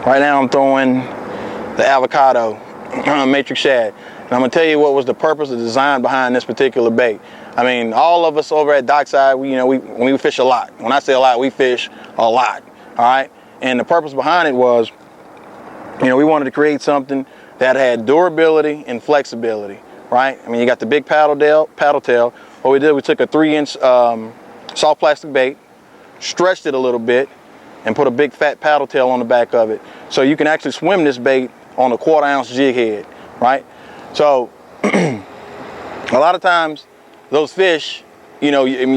Right now I'm throwing the avocado, Matrix Shad. And I'm gonna tell you what was the purpose, the design behind this particular bait. I mean, all of us over at Dockside, when we fish a lot. When I say a lot, we fish a lot, all right? And the purpose behind it was, we wanted to create something that had durability and flexibility, right? I mean, you got the big paddle tail. What we did, we took a 3-inch soft plastic bait, stretched it a little bit, and put a big fat paddle tail on the back of it. So you can actually swim this bait on a 1/4 ounce jig head, right? So a lot of times those fish, you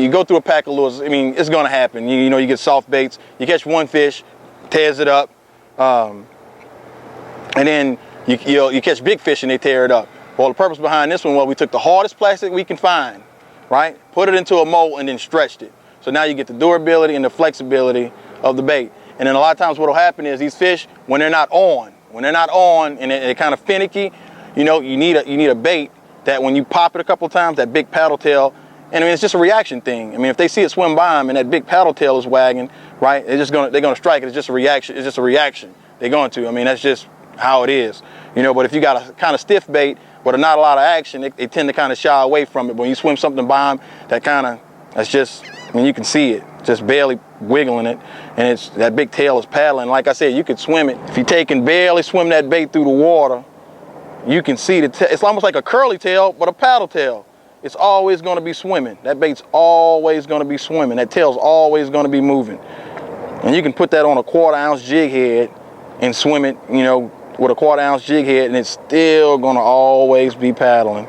go through a pack of lures, it's gonna happen. You get soft baits, you catch one fish, tears it up, and then you catch big fish and they tear it up. Well, the purpose behind this one was we took the hardest plastic we can find, right? Put it into a mold and then stretched it. So now you get the durability and the flexibility of the bait. And then a lot of times what'll happen is these fish, when they're not on and they're kind of finicky, you need a bait that when you pop it a couple of times, that big paddle tail, and it's just a reaction thing. If they see it swim by them and that big paddle tail is wagging, right? They're gonna strike it. It's just a reaction. It's just a reaction. They're going to. That's just how it is. But if you got a kind of stiff bait with not a lot of action, they tend to kind of shy away from it. But when you swim something by them, that's just, you can see it, just barely wiggling it, and that big tail is paddling. Like I said, you could swim it. If you take and barely swim that bait through the water, you can see it's almost like a curly tail, but a paddle tail. It's always going to be swimming. That bait's always going to be swimming. That tail's always going to be moving. And you can put that on a 1/4 ounce jig head and swim it, with a 1/4 ounce jig head, and it's still going to always be paddling.